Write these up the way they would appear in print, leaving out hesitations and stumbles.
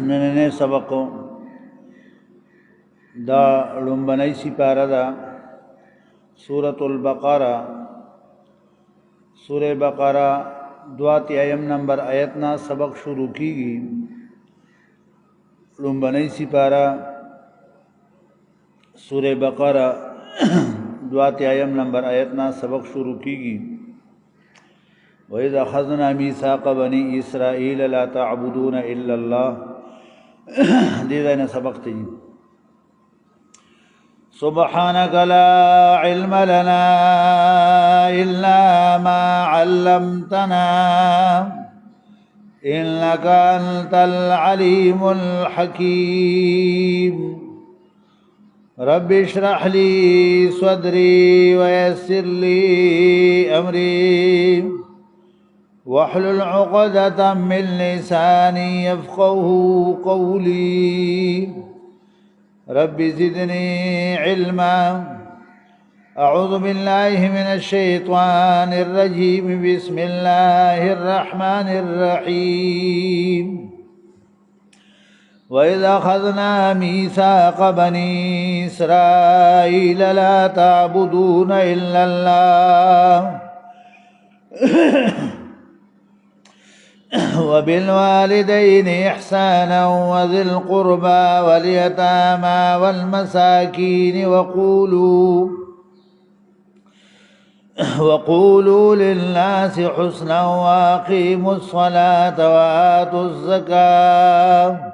نننه سبق دا لنبنی سپارہ دا سورة البقرہ سورہ بقرہ دواتی ایم نمبر آیتنا سبق شروع کی گی لنبنی سپارہ سورہ بقرہ دواتی ایم نمبر آیتنا سبق شروع کی گی وَإِذَا أَخَذْنَا مِيثَاقَ بَنِي إِسْرَائِيلَ لَا تَعْبُدُونَ إِلَّا اللَّهَ دي ذين سبق تجي سبحانك لا علم لنا إلا ما علمتنا إنك أنت العليم الحكيم رب اشرح لي صدري ويسر لي أمري واحلل عقدة من لساني يفقهوا قولي رب زدني علما أعوذ بالله من الشيطان الرجيم بسم الله الرحمن الرحيم وإذا أخذنا ميثاق بني إسرائيل لا تعبدون إلا الله وبالوالدين إحسانا وذي القربى واليتامى والمساكين وقولوا للناس حسنا وأقيموا الصلاة وآتوا الزكاة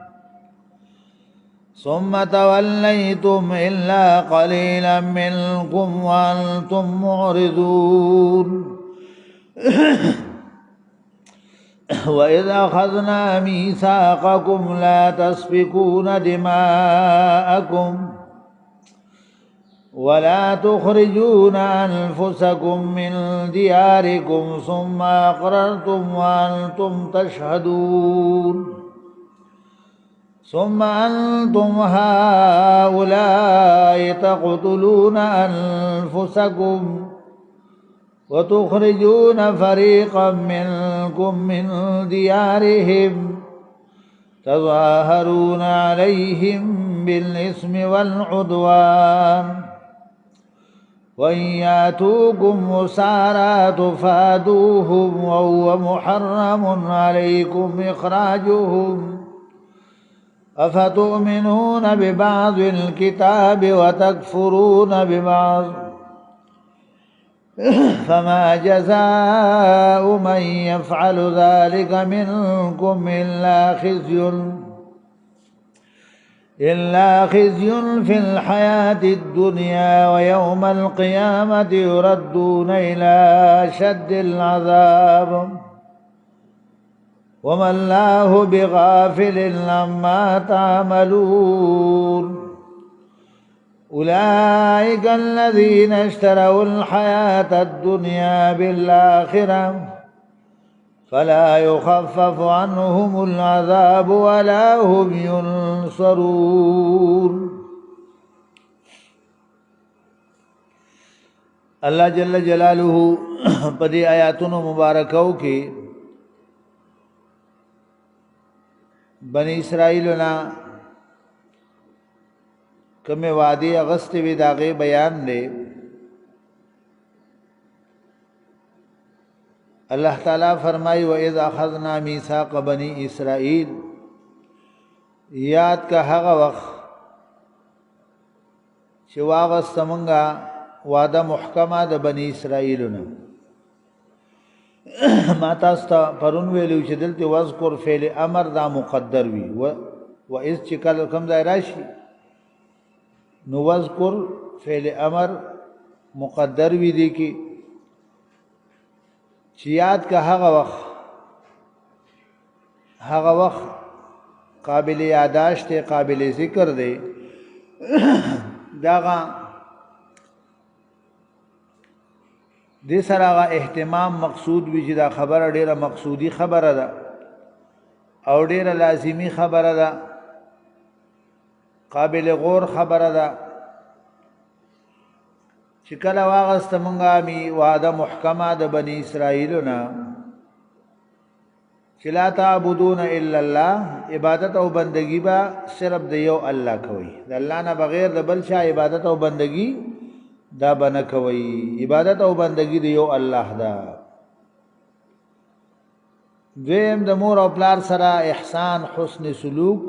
ثم توليتم إلا قليلا منكم وأنتم معرضون وإذ أخذنا ميثاقكم لا تسفكون دماءكم ولا تخرجون أنفسكم من دياركم ثم أقررتم وأنتم تشهدون ثم أنتم هؤلاء تقتلون أنفسكم وتخرجون فريقا منكم من ديارهم تظاهرون عليهم بالإثم والعدوان وإن يأتوكم مسارى تفادوهم وهو محرم عليكم إخراجهم أفتؤمنون ببعض الكتاب وتكفرون ببعض فما جزاء من يفعل ذلك منكم إلا خزي في الحياة الدنيا ويوم القيامة يردون إلى أشد العذاب وما الله بغافل عما تعملون أولئك الذين اشتروا الحياة الدنيا بالآخرة فلا يخفف عنهم العذاب ولا هم ينصرون اللہ جل جلالہ پدی آیاتن مبارکو کی بنی اسرائیلنا کم وعدی اغسط وی داغے بیان لے اللہ تعالیٰ فرمائی وَإِذْ أَخَذْنَا مِيثَاقَ بَنِي إِسْرَائِيل یاد کا حق وقت چواغست منگا وعدہ محکمہ دا بنی اسرائیلنا ما تاستا پرون ویلو چې دلته وذکر فعل امر دا مقدر وی و اذ چکل کم ځای راشي نو وذکر فعل امر مقدر وی دی کی چې یاد کا هغه وخت قابل یاداشت قابل ذکر دی داغه دې سره هغه اهتمام مقصود وي چې دا خبره ډیره مقصودی خبره ده او ډیره لازمی خبره ده قابل غور خبره ده چې کله واغسته مونږه می وعده محکمه د بنی اسرائیلو نه چې لا تعبدون الا الله، عبادت او بندگی با صرف د یو الله کوي، د الله نه بغیر د بل چا عبادت او بندگی دا بنه کوي. عبادت او بندگی د یو الله دا. دویم د مور او پلار سره احسان، حسن سلوک،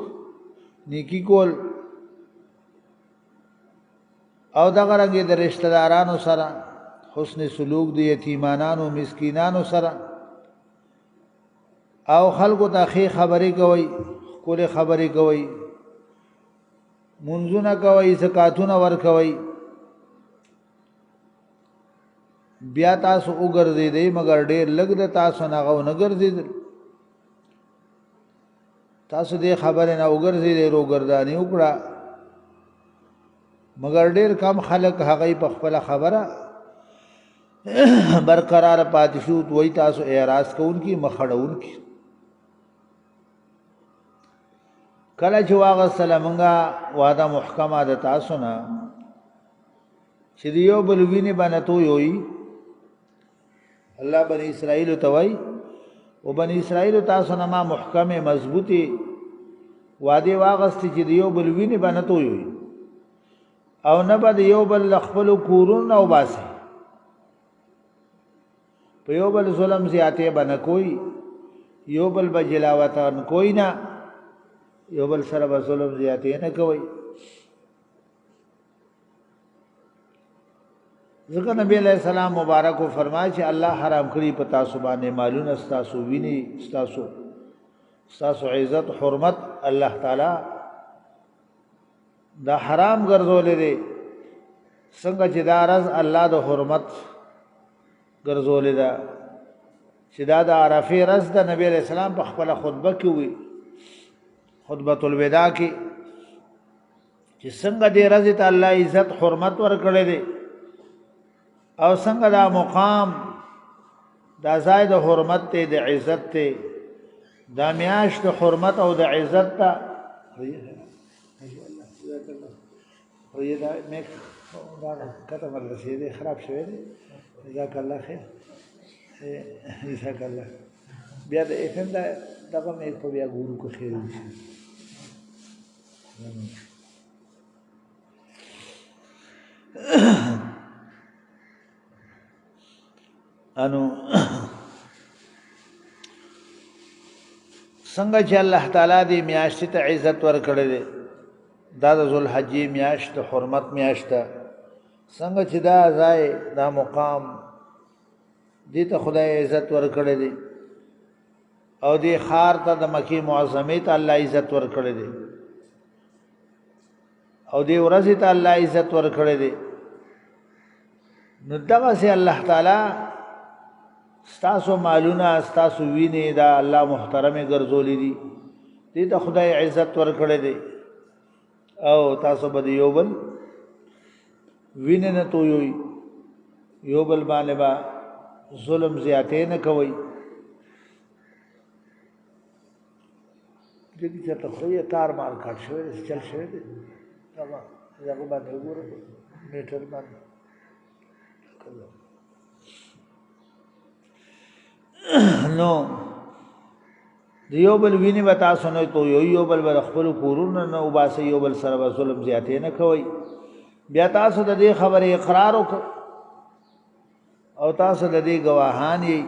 نیکی کول، او دغه رنګ د رشتہ دارانو سره حسن سلوک، د یتیمانانو مسکینانو سره، او خلکو ته ښې خبرې کوي، ښکلې خبرې کوي، منځونه کوي، زکاتونه ورکوي. بیا تاسو وګرځېدئ مګر ډېر لږ د تاسو نه هغه ونه ګرځېدل. تاسو دې خبرې نه وګرځېدئ، روګرداني وکړه، مګر ډېر کم خلک هغې په خپله خبره برقرار پاتې شو. وایي تاسو اعراض کوونکي، مخ اړوونکي. کله چې واغستله مونږه وعده محکمه د تاسو نه چې د یو بل وینې به نه تویوي، الله بني اسرائیلو ته وایي و بني اسرائیلو تاسو نه ما محکمې مضبوطې وعدې واغستې چې د یو بل وینې به نه تویوي او نه به د یو بل له خپلو کورونو نه وباسئ، په یو بل ظلم زیاتې به نه کوئ، یو بل به جلاوطن کوئ نه، یو بل سره به ظلم زیاتې نه کوئ. ځکه نبی علیہ السلام مبارک و فرمایي چې الله حرام کړي په تاسو باندې مالونه ستاسو، وینې ستاسو عزت حرمت الله تعالی دا حرام ګرځولې دی. څنګه چې دا رز الله د حرمت ګرځولې ده، چې دا د عرفې رز د نبی علیہ السلام په خپله خطبه کې وي، خطبة الوداع کې، چې څنګه دې رزې ته الله عزت حرمت ورکړی دی او څنګه دا مقام دا ځای د حرمت دی، د عزت دی، دا میاشت د حرمت او د عزت ته. کته مدرسې دی خراب شوی دی، جزاک الله خیر، جزاک الله. بیا د ایفم دغه مې په بیا ګورو که خیر وشي. انو څنګه چې الله تعالی دې میاشتې ته عزت ورکړی دی، دا د ذوالحجې میاشت د حرمت میاشت ده، څنګه چې دا ځای دا مقام دې ته خدای عزت ورکړی دی او دې ښار ته د مکې معظمې ته الله عزت ورکړی دی او دې ورځې ته الله عزت ورکړی دی، نو دغسې الله تعالی ستاسو مالونه، ستاسو وینې دا الله محترمې ګرځولې دي، دې ته خدای عزت ورکړی دی او تاسو به د یو بل وینې نه تویوئ، یو بل باندې به ظلم زیاتې نه کوئ. دې چېرته خو یې تار مار کټ شوی دی، چل شوی دی، دغه باندې وګوره میټر باندې. نو د یو بل وینې به تاسو نه تویوئ، یو بل به د خپلو کورونو نه وباسئ، یو بل سره به ظلم زیاتې نه کوئ. بیا تاسو د دې خبرې اقرار وکړ او تاسو د دې ګواهان یئ،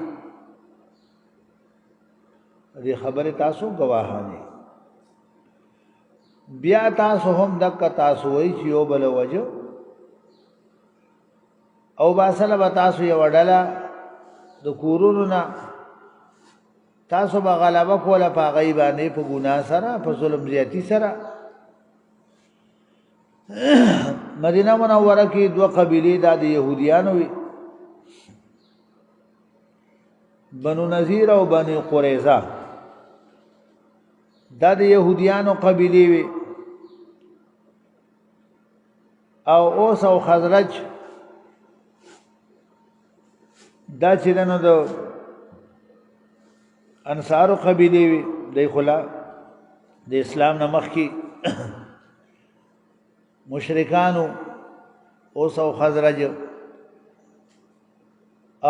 د دې خبرې تاسو ګواهان یئ. بیا تاسو هم دقه تاسو وایئ چې یو بل وجه او باسله به تاسو یوه ډله د کورونو نه تاسو به غلبه کوله په هغوی باندې په ګناه سره، په ظلم زیاتي سره. مدینه منوره کې دوه قبیلې دا د یهودیانو وي، بنو نذیر او بنو قریظه، دا د یهودیانو قبیلې وي، او اوس او خزرج دا چې دنو د انصارو قبیلې وي. دی خلا د اسلام نه مخکې مشرکانو اوس او خزرج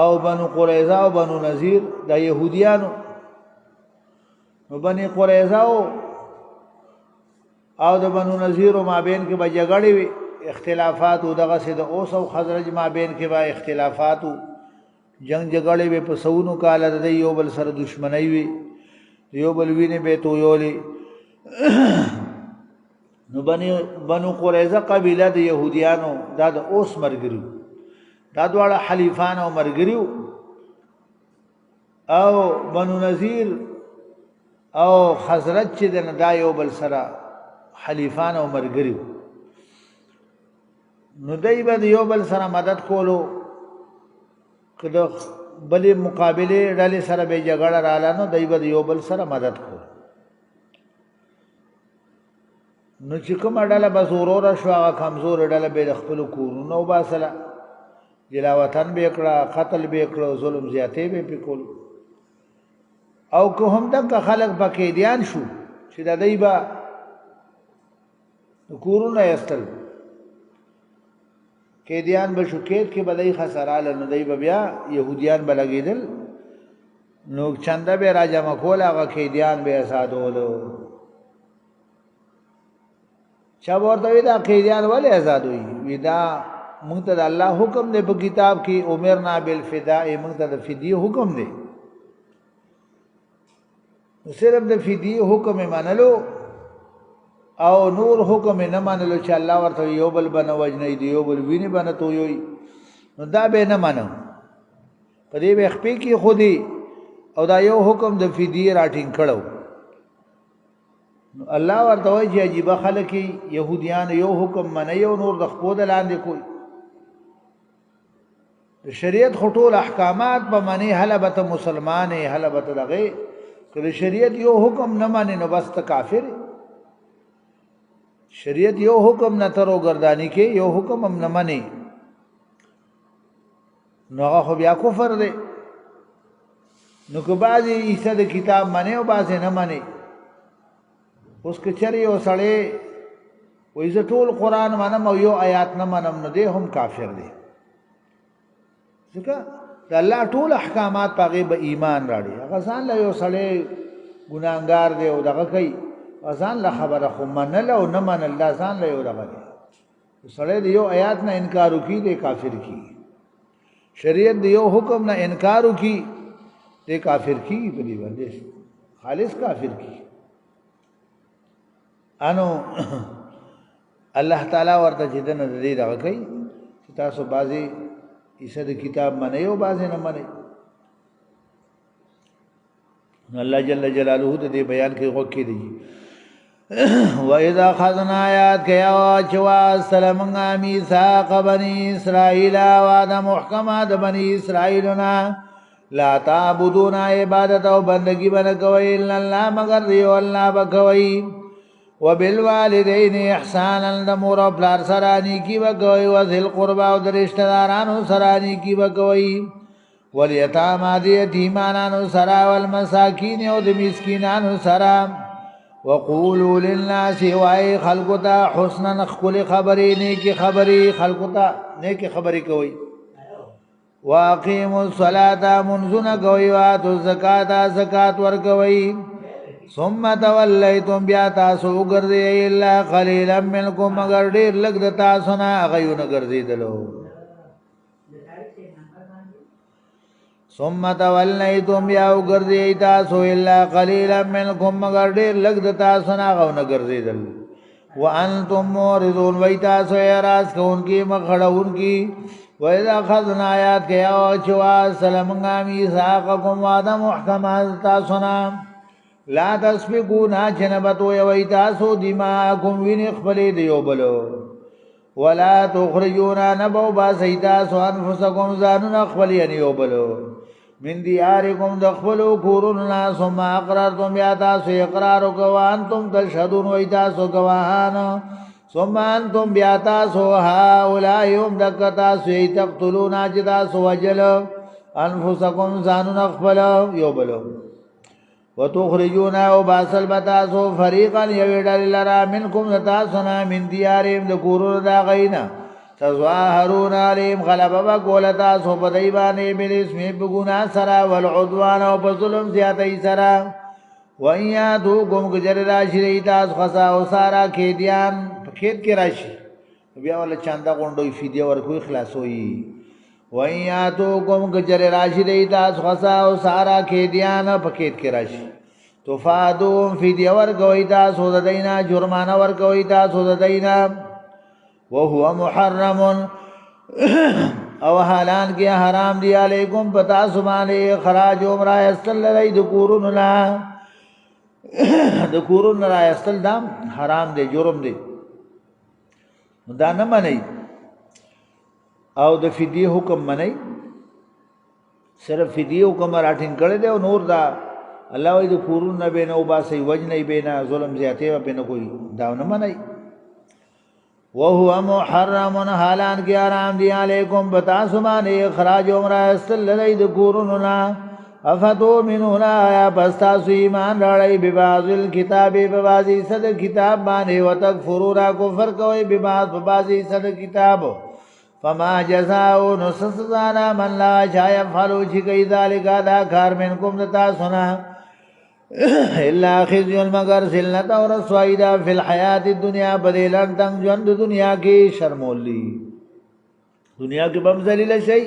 او بنو قریظه او بنو نذیر دا یهودیانو. نو بني قریظه او د بنو نذیر ما بین کې به جګړې وي اختلافات او دغه سي د اوس او خزرج ما بین کې به اختلافات او جنگ جګړې به په سونو کال د یو بل سره دښمنۍ وي یو بل ویني به تو یولي نو بنو قریظه قبیله د يهوديانو دا د اوس مرګري دا دواړه حلیفان او مرګري او بنو نذیر او خزرج چې د دا یو بل سره حلیفان او مرګري نو دای به یو بل سره مدد کولو کله بلې مقابله ډلې سره به جګړه رااله نو دای به یو بل سره مدد کولو نو چې کومه ډله به زورور شو هغه کمزور ډله به د خپل کورونو باسله جلاوطن به کړه قتل به کړه ظلم زیاتې به پکول او که هم دغه خلک پکې دیان شو چې د دای به کورونه استل کې دیان به شو کې بدای خسراله نو دای به بیا يهوديان بلګیدل نو چنده به راجا مکول هغه کې دیان به آزادولو چا ورته دا قیدیان ولې آزاد وي دا موږ ته الله حکم دی په کتاب کې امرنا بالفداء موږ ته د فدیه حکم دی صرف د فدیه حکم منلو او نور حکم نه منلو چې الله ورته یو بل بنه وجنې دی یو بل ویني بنه تو یوي نو دا به نه منو په دې وخت کې خودي او دا یو حکم د فدیه راټینګ کړو الله ورته وایي چې عجیب خلک يهوديان یو حکم مني او نور د خپل لاندې کوي شریعت خطول احکامات په معنی حلبت مسلمان حلبت دغه کله شریعت یو حکم نه مانی نو بس ته کافر شریعت یو حکم نه ترو گردانی کې یو حکم هم نه مانی نو هغه بیا کفر دی نو که بعضی عیسی د کتاب مانی او بعضی نه مانی اوس که چری او سړی وې ز ټول قران منم او یو آیات نه منم نو دی هم کافر دی ځکه د الله ټول احکامات پغه به ایمان راړي هغه ځان له یو سړی ګناګار دی او دغه کوي ځان له خبره خو منل او نه منل دا ځان له یو دغه دی سړی دی یو آیات نه انکار وکي دی کافر کی شریعت دی یو حکم نه انکار وکي دی کافر کی په دې باندې خالص کافر کی انو الله تعالی ورته چې د دې دغه کوي چې تاسو بازي عیسی د کتاب منئ او بازي نه منئ نو الله جل جلاله دې بیان کې غوږ کې دی وَإِذَا أَخَذْنَا آيَاتِكَ يَا چوا سلامنا ميثاق بني إسرائيل وعد محکمات بني إسرائيلنا لا تعبدون عبادت او بندگی بن کوي الا الله مگر دی الله بکوي وبالوالدين احسانا دمور پلار سرانی کی بکوي وذل قربا او رشتہ دارانو سرانی کی بکوي والیتاما دی یتیمانانو سرا والمساکین او د مسکینانو سرا وقولوا للناس وای خلقتا حسنا خل خبري نیکی خبري خلقتا نیکی خبري کوي واقيموا الصلاه منزنا کوي واتوا الزکات زکات ور کوي ثم تولیتم بیا تاسو ګرځي الا قليلا منکم مگر ډیر لګ د تاسو نه غيون ګرځیدلو ثم تولیتم بیا ګرځي تاسو الا قليلا منکم مگر ډیر لګ د تاسو نه غيون ګرځیدل وانتم موردون وای تاسو راز کوونکی مخړونکی وإذا أخذنا آياتك يا چوا سلامنا ميثاقكم وعد محکمات تاسو نه لا تسبقون جنبتو يويتاسو دماءكم وين خپلې دیو بلو ولا تخرجون نبو باسيتاسو انفسكم زانون خپلې دیو بلو من دياركم دخلوا كورنا ثم اقررتم بياتاسو اقرار وانتم تشهدون ويتاسو گواهان ثم انتم بياتاسو هؤلاء يوم دکتاسو تقتلون اجداسو وجل انفسكم زانون خپلې یو بلو وتخرجون او باسل بتاسو فريقا يويدل لرا منكم تاسنا من ديارهم ذكورون دا غينا تظاهرون عليهم غلبا قولتا سو بديبانه بالاسم بغنا سرا والعدوان او بظلم زياتي سرا وَإِيَّاتُكُمْ كَجَرِ راشي ریتاس خسا او سارا کھیدیان کھید کې راشي بیا ولا چاندا غونډوي فدیه ورکوي خلاصوي وَإِيَّاتُكُمْ كَجَرِ راشي ریتاس خسا او سارا کھیدیان پکید کې راشي تفادون فدیه ورکوي تاسو د دینا جرمانه ورکوي تاسو د دینا وهو محرم او حالان کې حرام دی علیکم پتا سبحانه خراج عمره استل لید کورن لا د کورن را استل دام حرام دی جرم دی دا نه منئ او د فدیه حکم منئ صرف فدیه حکم راټینګ کړی دی او نور دا الله وی د کورن نه بینه او باسي وجنه بینه ظلم زیاته په نه کوئی دا نه منئ وهو محرم حالان کی حرام دی علیکم بتا سبحانه اخراج عمره استل لید کورننا افتؤمنون یا پستاسو ایمان راړی ببعض الكتاب ببعضی صد کتاب باندې وتکفرون کفر کوي ببعض ببعضی صد کتاب فما جزاء نسسنا من لا شاء يفعل شيء ذلك دا کار منکم دتا سنا الا خزي مگر ذلت اور سویدا فی الحیات الدنیا بدلن تنگ ژوند دنیا کی شرمولی دنیا کې بم ذلیل شي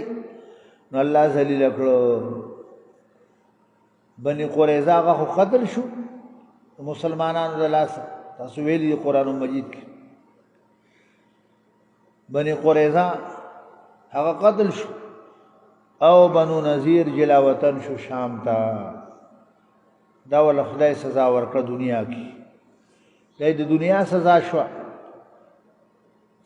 نو الله ذلیل کړو بنی قریظه هغه قتل شو مسلمانانو د لاس تاسو ویلي قرآن مجید کې بنی قریظه هغه قتل شو او بنو نذیر جلا وطن شو شام تا دا ول خدای سزا ورکړه دنیا کې د دنیا سزا شو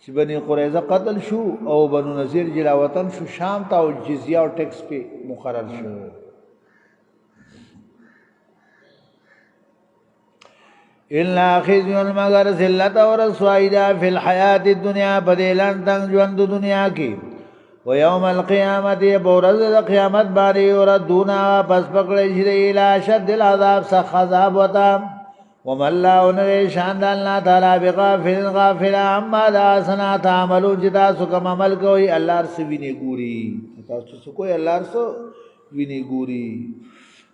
چې بنی قریظه قتل شو او بنو نذیر جلا وطن شو شام تا او جزیه او ټیکس په مقرر شو الا خزي مگر ذلت اور سویدا فی الحیات الدنیا بدلن تنگ ژوند دنیا کې و یوم القیامت بورز قیامت باندې اور دونا پس پکړی شي الی شد العذاب سخ عذاب وتا ومن لا ان شان الله تعالی بغافل عما لا سنا تعملون جدا سکم عمل کوي الله سوینه ګوري تاسو کوئی الله سو ویني ګوري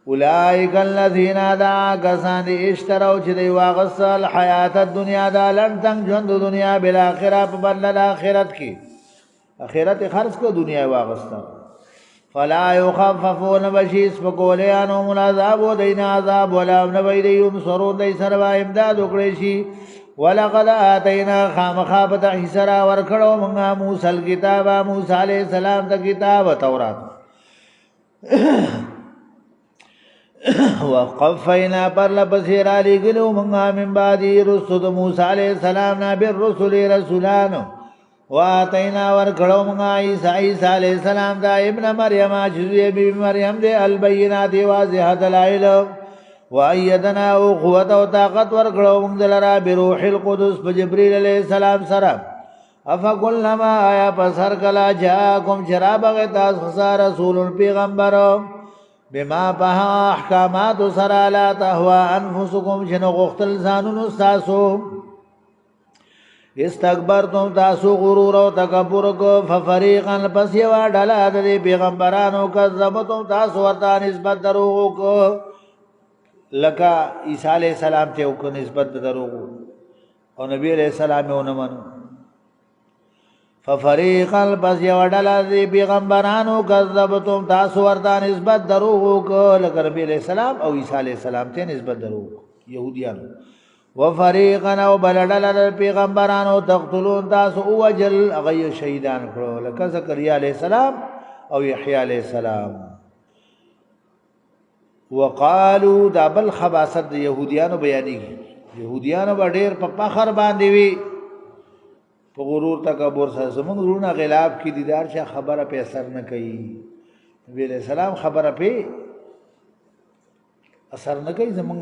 اولئک الذین دا کسان اشتروا چې دی واغسل حیات الدنیا دا لنتنګ ژوند دنیا بل اخرت په بدل اخرت کې اخرت خرج کو دنیا واغستا فلا يخففون بشيس فقوليان العذاب ودين عذاب ولا نبي ينصرون دي سروا امداد وکړي شي ولقد اتينا خامخابت حسرا ورکړو موږ موسی الكتاب موسی عليه السلام ته کتاب تورات وقفینا پر لبصیر علی گلو منگا من بعدی رسول موسیٰ علیہ السلام نابر رسول رسولانو واتینا ورکڑو منگا عیسیٰ علیہ السلام دا ابن مریم آجزوی بی مریم دے البینات واضح دلائل وعیدنا او قوت و طاقت ورکڑو منگ دلرا بروح القدس بجبریل علیہ السلام سرم افکلنما آیا پسر کلا جاکم شراب غیتاس خسا رسول پیغمبرو بما بها احکامات سرا لا تهوا انفسکم شنو غختل زانون استاسو استکبرتم تاسو غرور و تکبر کو ففریقا پس یوا ڈالا دی پیغمبرانو کذبتم تاسو ورطا نسبت دروغو کو لکا عیسیٰ علیہ السلام تیو کو نسبت دروغو اور نبی علیہ السلام اونمانو ففریقا پس یو ڈالا دی پیغمبرانو کذبتم تاسو ورطا نسبت دروغو کو لکا نبی علیہ السلام او عیسیٰ علیہ السلام تی نسبت دروغو یہودیانو وفریقا او بلڈالا دی پیغمبرانو تقتلون تاسو اوجل غی شہیدان کرو لکا زکریا علیہ السلام او یحییٰ علیہ السلام وقالو دا بل خباست دی یہودیانو بیانی گی یہودیانو با دیر پا پخر باندی وی پا غرور تکبر سا زمان رونا غلاف کی دیدار شا خبر پہ اثر نہ کئی نبی علیہ السلام خبر پہ اثر نہ کئی زمان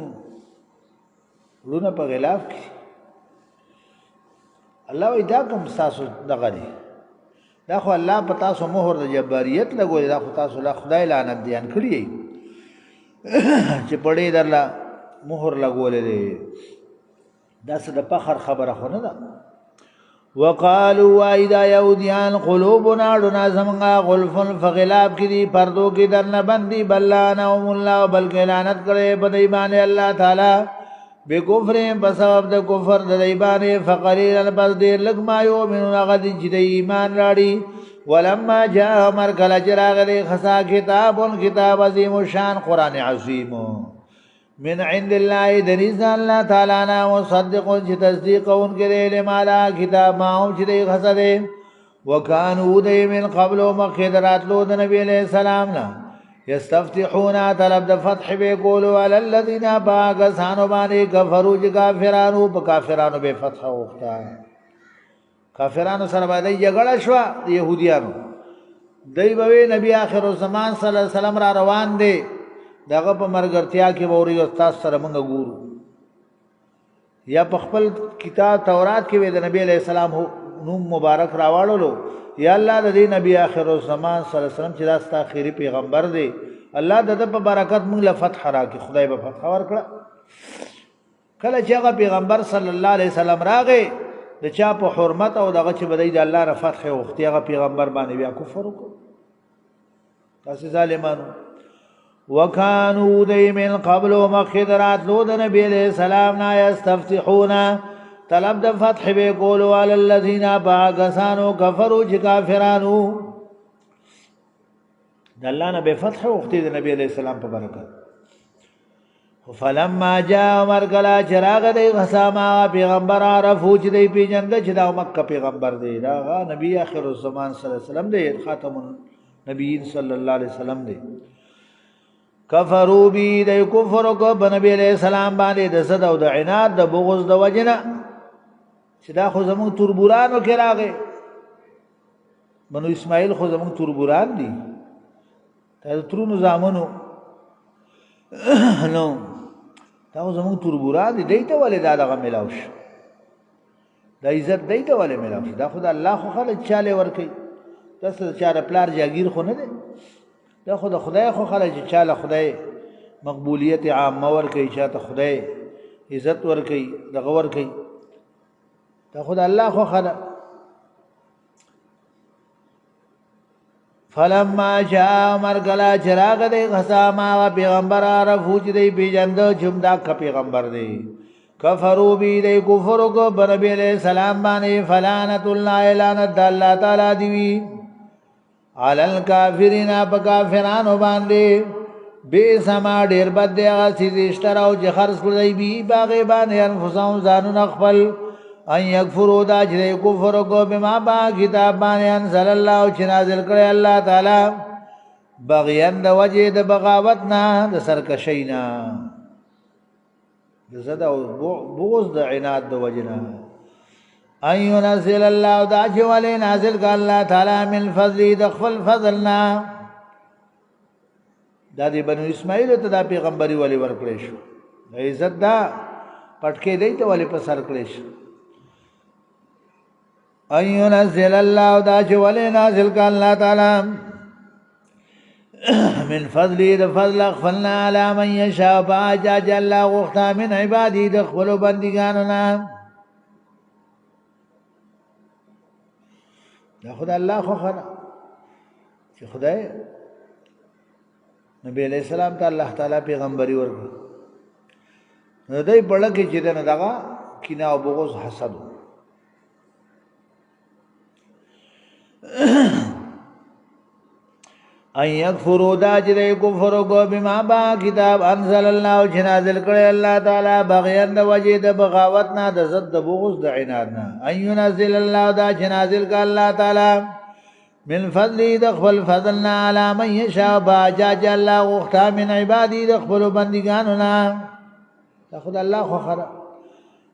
رونا پا غلاف کی اللہ وی دا کم ساسو دغنی دا خو اللہ پا تاسو مہر دا جباریت لگو دا خو تاسو لا خدای لعنت دیان کریئی چه پڑی در لا مہر لگو لے دا سا دا پخر خبر خو ندا وقالوا واذا يهوديان قلوبنا ډنا زمغا غلف فغلاب کی دی پردو کی درن بندی بلانهم الله بلکې لعنت کړي په دی باندې الله تعالی بکفر بسبب د کفر د دی باندې فقلیل بس دیر لګ ما یؤمنون غد چې د ایمان راړي ولما جاء مرکل چراغ له خسا کتاب عظیم شان قران عظیم من عند الله دریز الله تعالی نا مصدق چې تصدیق اون کړي له مالا کتاب ما هم چې خسره وکانو د من قبل مخدرات لو د نبی له سلام نا یستفتحون طلب د فتح به کولو علی الذین باغسانو باندې کفروا کافرانو په کافرانو به فتح وکړه کافرانو سره باندې جګړه شو يهوديانو دای به نبی آخر الزمان صلی الله علیه وسلم را روان دي دغه په مرګرتیا کې ووري استاد سره موږ ګورو یا په خپل کتاب تورات کې د نبی علیہ السلام نوم مبارک راوړلو یا الله د دې نبی آخر الزمان صلی الله علیه وسلم چې راست اخیری پیغمبر دی الله د په برکت موږ له فتح راکړي خدای به فتح ورکړه کله چې هغه پیغمبر صلی الله علیه وسلم راغی د چا په حرمت او دغه چې بدای د الله را فتح وختي هغه پیغمبر باندې بیا کفر وکړ تاسو ظالمانو وکانو دی من قبل مخدرات لو د نبی علیہ السلام نا یستفتحون طلب د فتح به کولو علی الذین باغسانو کفروا چې کافرانو د الله نه به فتح وختي د نبی علیہ السلام په برکت فلما جاء مرکلا چراغ دی غساما پیغمبر عرفو چې دی پیجند چې دا مکه پیغمبر دی دا نبی آخر الزمان صلی الله علیه وسلم دی خاتم النبیین صلی الله علیه وسلم دی کفروا بی دی کفر کو نبی علیہ السلام باندې د صد او د عناد د بغض د وجنه چې دا خو زمون تربورانو کې راغی بنو اسماعیل خو زمون تربوران دي دا ترونو زامنو نو دا زمون تربوران دي دیته ولې دا دغه ملاوش دا عزت دیته ولې ملاوش دا خدای الله خو خلک چاله ور کوي تاسو چاره پلار جاگیر خو نه دی دا خدای خو خلک چاله خدای مقبولیت عامه ور کوي چاته خدای عزت ور کوي دغه ور کوي دا خدای الله خو خلک فلما جاء مرغلا چراغ دی غساما پیغمبر عرفو چې دی پیجند چم دا پیغمبر دی کفروا بی دی کفر کو نبی علیہ السلام باندې فلعنت الله لعنت الله تعالی دی علی الکافرین بکافرانو باندې بے سما ډیر بد دی هغه چې اشتراو چې خرڅ کړی بی باغ باندې انفسهم ځانون خپل ان یکفروا دا چې کفر کو بما با کتاب باندې انزل الله چې نازل کړی الله تعالی بغیان د وجه د بغاوت نه د سرکشینا د زړه او بغض د عناد د وجنه ان ينزل الله دا چې ولې نازل کړ الله تعالی من فضل د خپل فضلنا دا د بنو اسماعیل ته دا پیغمبري ولې ورکړې شو د عزت دا پټکې دی ته ولې په سر کړې شو ان ينزل الله دا چې ولې نازل کړ الله تعالی من فضل د فضل خپلنا علی من یشاء باجاج الله غفتا من عبادی د خپل بندګانو نه دا خدای الله خو خنا چې خدای نبی علیہ السلام ته الله تعالی پیغمبري ورکړ نو دای په لکه چې دغه کینه او بغض حسد ان یکفروا دا چې کفر کو بما با کتاب انزل الله چې نازل کړی الله تعالی بغیان د وجه د بغاوت نه د ضد د بغض د عناد نه ان ينزل الله دا چې نازل کړ الله تعالی من فضل د خپل فضلنا علی من یشاء باجاج الله غفتا من عبادی د خپل بندگانو نه خدای الله خو خره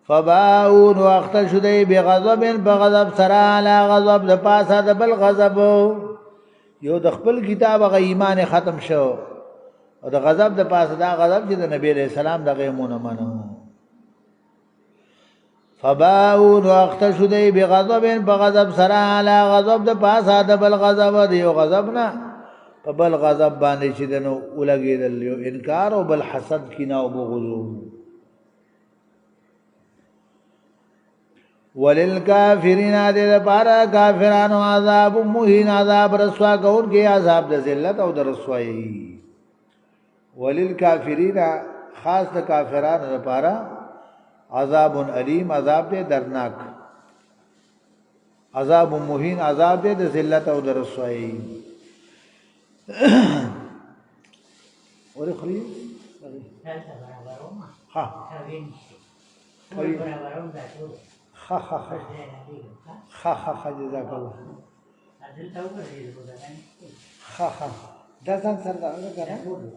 فباؤن وقت شدی بغضب بغضب سرا علی غضب د پاسه د بل غضب یو د خپل کتاب غ ایمان ختم شو او د غضب د پاسه دا غضب چې د نبی علیہ السلام د غیمونه منو فباؤن وقت شدی بغضب بغضب سرا علی غضب د پاسه د بل غضب دی یو غضب نه په بل غضب باندې چې دنو ولګیدل یو انکار او بل حسد کینه او بغض وللکافرین دې لپاره کافرانو عذاب مهین عذاب رسوا کوونکی عذاب د ذلت او د رسوایی وللکافرین خاص د کافرانو لپاره عذاب علیم عذاب دې درناک عذاب مهین عذاب دې د ذلت او د رسوایی ورخلی ها ها جزاک الله ها دا ځان سره دا کنه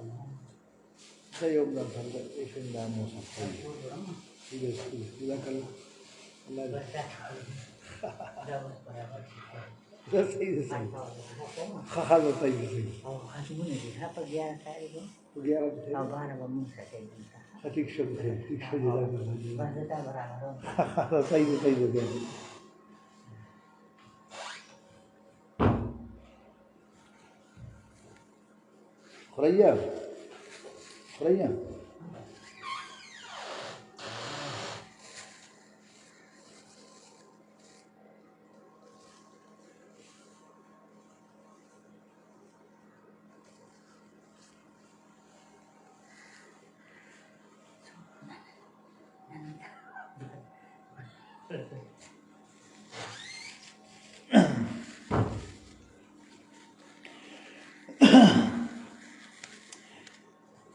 دا یو ځان سره دا ایشن دا مو سره دی جزاک الله الله دا صحیح دی ها دا صحیح دی خاصونه دي ها په ګیا سره په ګیا او باندې به موږ سره ٹھیک شو جزاک الله بس دا برابر صحیح دی خريّة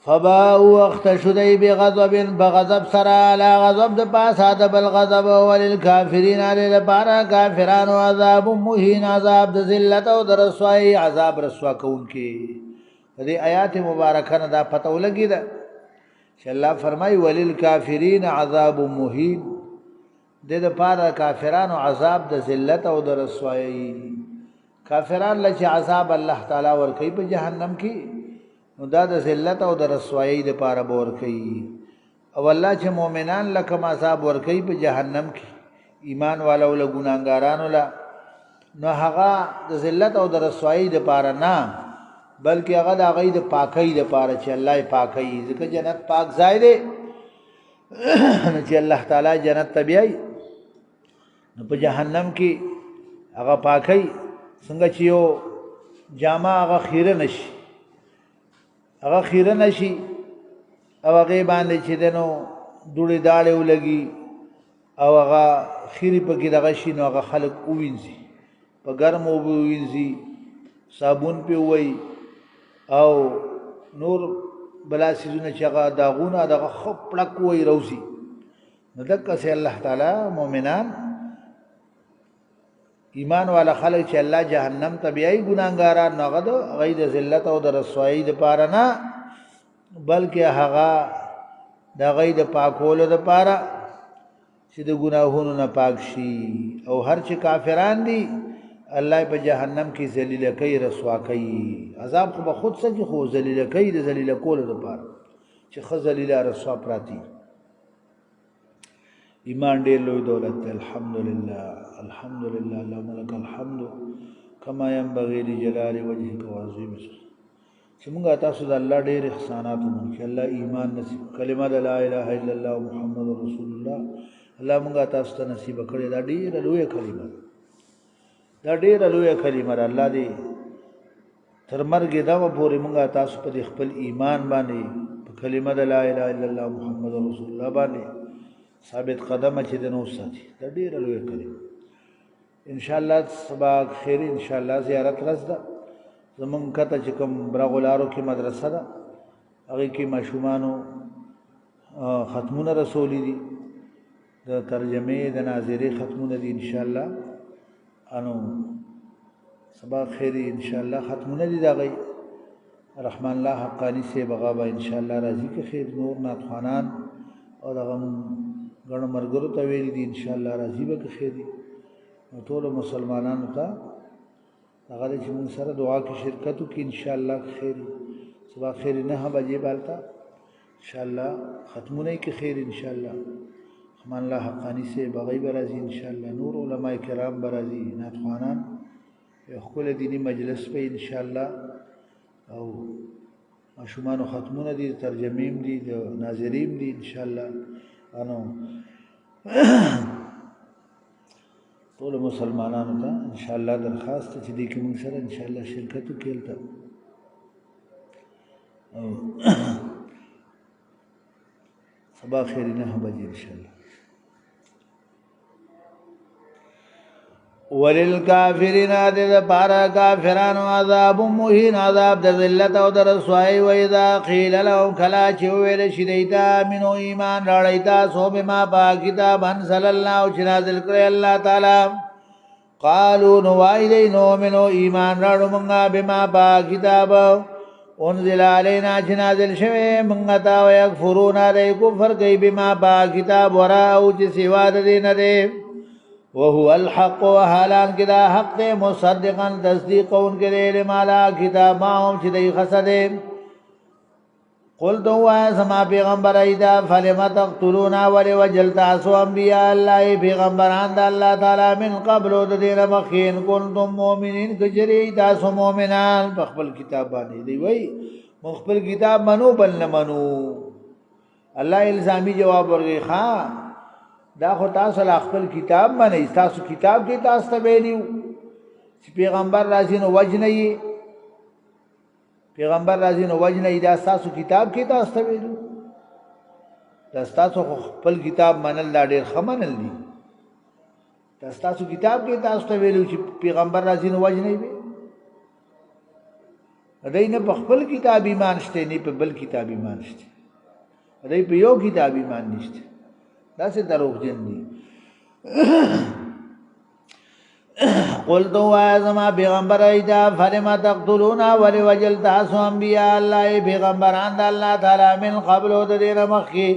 فباءوا واختشدوا بغضب بغضب سرا على غضب د پاسا د بل غضب وللکافرین علی لپاره کافرانو عذاب مهین عذاب د ذلت او د رسوایی عذاب رسوا کوونکی دې آیات مبارکه نه دا پته ولګی دا چې الله فرمای وللکافرین عذاب مهین د لپاره کافرانو عذاب د ذلت او د رسوایی کافرانو لچ عذاب الله تعالی ور کوي په جهنم کې نو دا د ذلت او د رسوایی د پاره بور کوي او الله چې مؤمنان لکه عذاب ور کوي په جهنم کې ایمان والو له ګناګارانو لا نو هغه د ذلت او د رسوایی د پاره نه بلکې هغه د غي د پاکۍ د پاره چې الله یې پاکي ځکه جنت پاک ځای دی چې الله تعالی جنت تبيای نو په جهنم کې هغه پاکۍ څنګه چې یو جامه هغه خیره نشي هغه خیره نشي او هغه باندې چې دنو دوړې داړې ولګي او هغه خیری په کې دغه شي نو هغه خلک ووینځي په ګرم او ووینځي صابون په وای او نور بلا سيزونه چې هغه داغونه دغه خپ پړک وای روزي نو دغه سي الله تعالی مؤمنان ایمان والا خلک چې الله جهنم تبيای ګناګاران نه غد غید ذلت او د رسوایی د پاره نه بلکې هغه د غید پاکولو د پاره چې د ګناهونو نه پاک شي او هر چې کافران دي الله په جهنم کې ذلیل کوي رسوا کوي عذاب خو به خود څه خو ذلیل کوي د ذلیل کولو د پاره چې خو ذلیل رسوا پراتی ایمان ډېر لوی دولت دی الحمدلله اللهم لك الحمد كما ينبغي لجلال وجهك وعظيم چې موږ تاسو د الله ډېر احسانات وکړو چې الله ایمان نصیب کلمه لا اله الا الله محمد رسول الله الله موږ تاسو ته نصیب کړی دا ډېر لوی کلمه دا ډېر لوی کلمه الله دې تر مرګ دا پورې موږ تاسو په خپل ایمان باندې په کلمه لا اله الا الله محمد رسول الله باندې ثابت قدم چې د نو ساتي دا ډېر لوی کلمه ان شاء الله صباح خیر ان شاء الله زیارت رسدا زمون کته چې کوم برغلارو کې مدرسه ده هغه کې ماشومانو ختمونه رسولي دي د ترجمه د ناظری ختمونه دي ان شاء الله انو صباح خیر ان شاء الله ختمونه دي دا غي رحمان الله حقانی سے بغابا ان شاء الله راضی کې خیر نور ناتخوانان او دغه غړ مرګرو ته ویل دي ان شاء الله راضی به خیر دي ټول مسلمانانو ته هغه چې موږ سره دعا کې شرکت وکړي ان شاء الله خیر صباح خیر نه بجې بالتا ان شاء الله ختمونه کې خیر ان شاء الله رحمان الله حقانی سے بغیب راضی ان شاء الله نور علماء کرام برازي ناتخوانان خپل دینی مجلس په ان شاء الله او ماشومان ختمونه دي ترجمیم دي ناظرین دي ان شاء الله انو ټول مسلمانانو ته ان شاء الله درخواست چې دې کې موږ سره ان شاء الله شرکت وکړو او سبا خیر نه بجې ان شاء الله وللکافرین د پارا کافرانو عذاب مهین عذاب د ذلت او د رسوایی و اذا قیل لهم کلا چې ویل شي دیتا منو ایمان راړی تاسو بما با کتاب انزل الله چې نازل کړی الله تعالی قالوا نوایدی نو منو ایمان راړو مونږه بما با کتاب انزل علینا چې نازل شوی مونږ ته او یکفرون علی کفر کوي بما با کتاب ورا او چې سوا د دین ده وهو الحق وحالان كده حق ده مصدقا تصديقون كده لمالا كتاب ماهم چه ده خسده قل دو سما پیغمبر ایدا فلما تقتلونا ولی وجل تاسو انبیاء اللہ پیغمبران دا اللہ تعالی من قبل دا دین مخین کنتم مومنین کجری تاسو مومنان پخبل کتاب بانی دی وی مخبل کتاب منو بل نمنو اللہ الزامی جواب ورگی خواہ دا خو تاسو خپل کتاب باندې تاسو کتاب کې تاسو ته ویلو چې پیغمبر راځي نو وجنه یې پیغمبر راځي نو وجنه یې دا تاسو کتاب کې تاسو ته ویلو دا تاسو خپل کتاب منل دا ډېر خمنل دي دا تاسو کتاب کې تاسو ته ویلو چې پیغمبر راځي نو وجنه یې دای نه په خپل کتاب ایمان شته نه په بل کتاب ایمان شته دای په یو کتاب ایمان نشته دا سے دروغ جن دی قل تو آزما پیغمبر ایدا فلما تقتلونا ولی وجل تاسو انبیاء اللہ پیغمبران دا اللہ تعالی من قبل و دیر مخی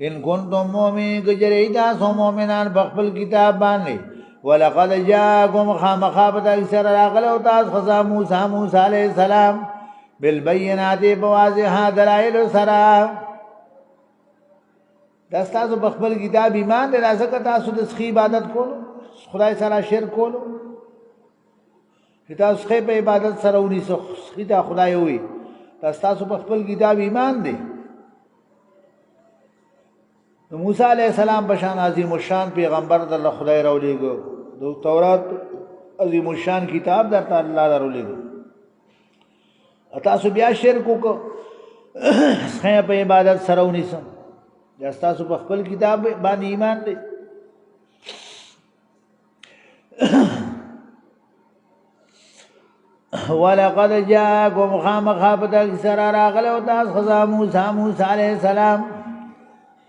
ان کنتم مومن کجری تاسو مومنان بخبل کتاب بانلی ولقد جاکم خامخابت اکثر راقلو تاس خزا موسیٰ علیہ السلام بالبینات بواضحا دلائل سرام دا تاسو بخبل کتاب ایمان دی راځه تاسو د سخی عبادت کولو خدای سره شرک کولو چې تاسو سخی په عبادت سره ونی سخی ته خدای وي تاسو بخبل کتاب ایمان دی نو موسی علیہ السلام بشان عظیم الشان پیغمبر د خدای راولېګو د تورات عظیم الشان کتاب د الله راولېګو تاسو بیا شرک وکړو سخی په عبادت سره ونی سم یا تاسو په خپل کتاب باندې ایمان دی ولقد جاءكم خامخابت اکثر راغلو تاسو خزا موسی علیہ السلام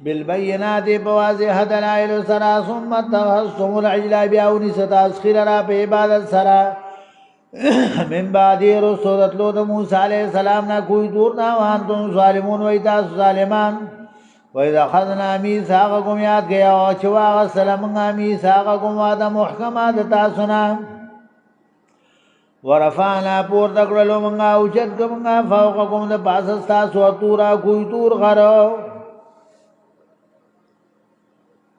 بالبینات بواضح دلائل سرا ثم اتخذتم العجل بیاونی ستاسخیر را په عبادت سرا من بعد رسولت لو د موسی علیہ السلام نا کوئی دور نا وانتم ظالمون وای تاسو ظالمان وَإِذَا خَذْنَا مِيثَاقَكُمْ یاد گیا چې واغسل موږ میثاقکم وعده محکمه د تاسو نه ورفعنا پورته کړلو موږ اوچت کوم فوقکم د پاسه تاسو تورا کوئی تور غرو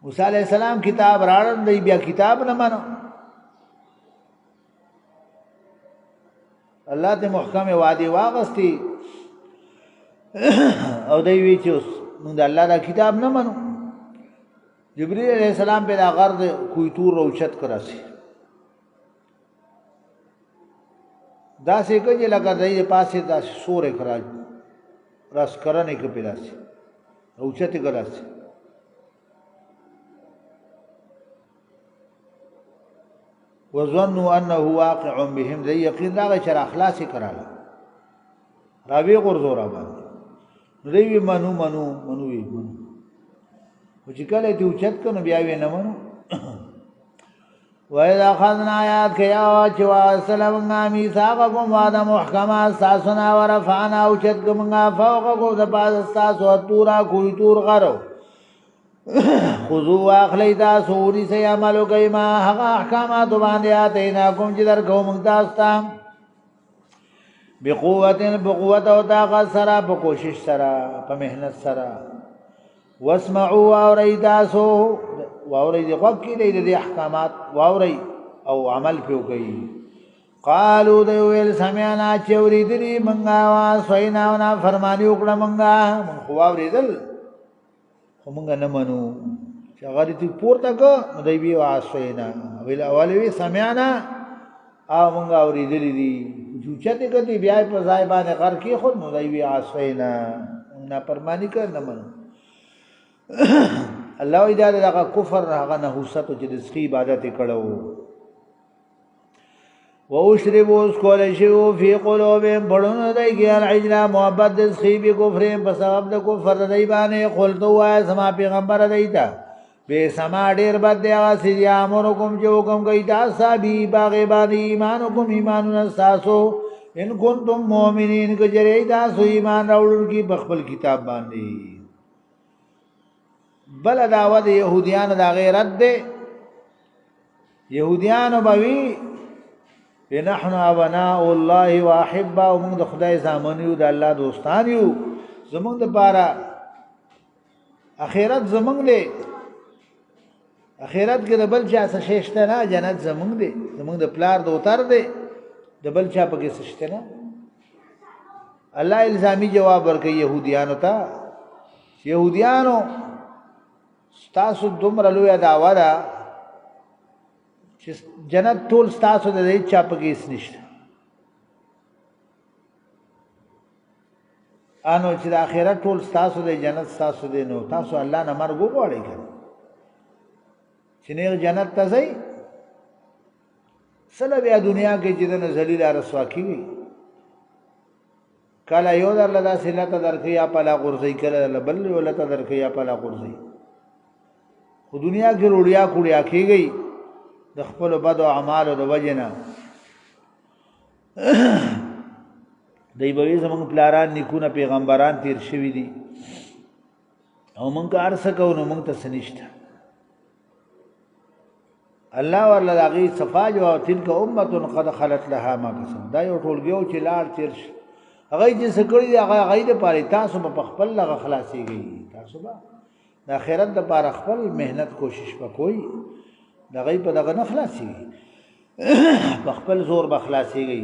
موسی علیہ السلام کتاب راړل دی بیا کتاب نه مانو الله ته محکمه وعده واغستی او دی وی چې نو د الله دا کتاب نه منو جبرئیل علیہ السلام په غرض کوئی تور روچت کراسی دا سه کجه لگا دای پاسه دا سورې خراج راس کرنے کې پیلاسی روچت کراسی وظنوا انه واقع بهم ذي یقین دا چې اخلاص کراله راوی غرزورا باندې دوی منو وی او چې کله ته اوچت کنو بیا وی نه منو وَإِذَا أَخَذْنَا آيَاتِكَ يَا وَسَلَمْنَا مِيثَاقَكُمْ وَعْدًا مُحْكَمًا سَاسُنَا وَرَفَعْنَا اوچتكم فوقكم د پاس تاسو تورا کوئی تور غرو خذوا اخلیدا سوری سے عملو کایما هغه احکامات باندې اتینا کوم چې درکو موږ تاسو ته بقوت او طاقت سره په کوشش سره په مهنت سره واسمعوا واوریداسو واورید وقتی د احکامات واوري او عمل پیو کوي قالو د ویل سمعنا چوریدلی منګه وا سوینا نا فرمانی وکړه منګه خو واوریدل خو منګه نه منو چې هغه دې پورته کو نو دی وی واسوینا ویل اولوی سمعنا او مونږ اورېدلې دي چوچته کدي بیا په ځای باندې غر کې خود نو دی وی واسوینا نه پرمانی کړ نه من الله اجازه دغه کفر هغه نحوست چې د سخی عبادت کړو واشربوا اسكول شو في قلوبهم بڑون دای کی العجل محبت د سخی به کفر په سبب د کفر دای باندې قلت وای سما پیغمبر دایتا به سما ډیر بد دی اسی امرکم جو حکم کوي تاسو بي باغ باندې ایمانکم ایمانون اساسو ان کنتم مؤمنین کجری تاسو ایمان راوړل کی بخبل کتاب باندې بل دعوت يهوديان دا غیرت دي يهوديان بوي نحن ابناء الله واحبا ومن د خدای زامن یو د الله دوستان یو زمونږ د پاره اخرت زمونږ دی اخرت کې د بل چا څه شته نه جنت زمونږ دی زمونږ د پلار د اوتر دی د بل چا پکې څه شته نه الله الزامي جواب ورکړي يهوديانو ته يهوديانو تاسو دومره لوی دعوا ده چې جنت ټول تاسو د دې چا پکې هیڅ نشته انو چې د آخرت ټول تاسو د جنت تاسو د نو تاسو الله نه مرګ وغواړئ چې نه جنت ته ځئ سره بیا دنیا کې چې د ذلیل رسوا کیږي کله یو درله داسې لته درکې یا پلا غورځي کله بل ولته درکې یا پلا غورځي خو دنیا کې روړیا کوړیا کیږي د خپل بد او اعمالو د وجنه دای به زمونږ پلاران نیکونه پیغمبران تیر شوی دي او مونږ کار سکو نو مونږ ته سنشته الله ورله دغه صفا جو تلک امه قد خلت لها ما کسب دا یو ټولګیو چې لاړ تیر شي هغه چې سکړی هغه غید پاره تاسو په خپل لغه خلاصيږي تاسو به د آخرت د پاره خپل مهنت کوشش وکوي دغه په دغه نه خلاصيږي په خپل زور بخلاصيږي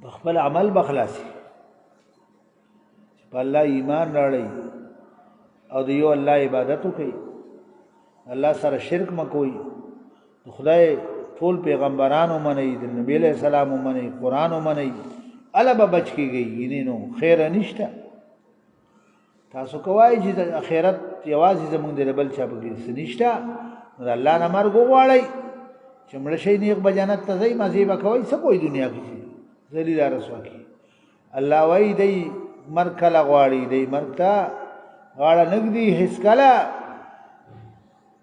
په خپل عمل بخلاصي په الله ایمان راړي او د یو الله عبادت کوي الله سره شرک مکوئ خدای ټول پیغمبرانو منئ د نبی له سلام منئ قران منئ الا به بچ کیږي ینینو خیر نشته تاسو کوی چې د اخرت یوازې زمونږ د بل چا بګی سنشته الله نه مرګ غواړي چې مړ شي نیک بجنت ته ځي مزي به کوي څه کوئی دنیا کې ذلیل رسوا کی الله وای دی مرګ کله غواړي دی مرګ ته غاړه نګدي هیڅ کله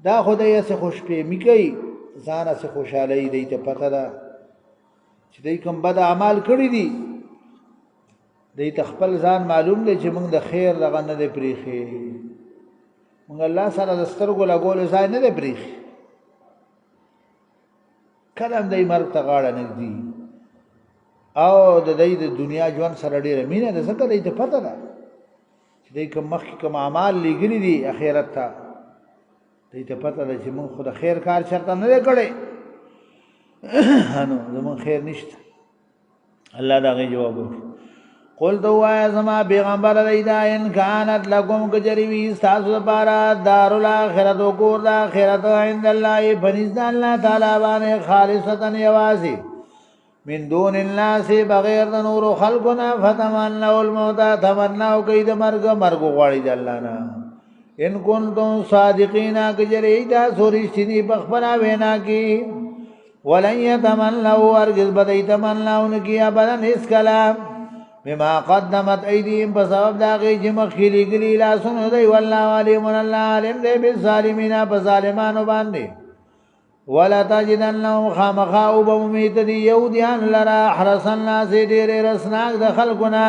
دا خدای سه خوش په میږي ځان سه خوشاله دی ته پته ده چې دای کوم بد اعمال کړی دي دای ته خپل ځان معلوم دی چې موږ د خیر دغه نه دی پریخي موږ الله سره د سترګو لګول ځای نه دی پریخي کلم دای مرګ ته غاړه نږدې او د دې د دنیا ژوند سره ډیره مینه ده ځکه دای ته پته ده چې دای کوم مخکې کوم اعمال لګري دي اخرت ته دای ته پته ده چې موږ خو د خیر کار چرته نه کړي نو زمون خیر نشته الله دا غي جواب قل دوا زما پیغمبر ایدا ان كانت لكم کجریوی استاسو لپاره دار الاخرت او کور د اخرت عند الله فنزد الله تعالی باندې خالصتا یوازي من دون الناس بغیر د نور خلقنا فتمنوا الموت تمنوا کید مرګ غواړي د الله نه ان کنتم صادقین کجری دا سورشتنی بخبنا وینا کی ولن يتمنوا ارجز بدی تمناون کی ابدا اس کلام بما قدمت ایدیهم بسبب داغی چې مخیلی گلی لاسونو دی والله علیم الله علم دی بالظالمین بظالمانو باندې ولا تجدنهم خامخا وبممیت دی یهودیان لرا احرس الناس ډیر رسناک د خلقنا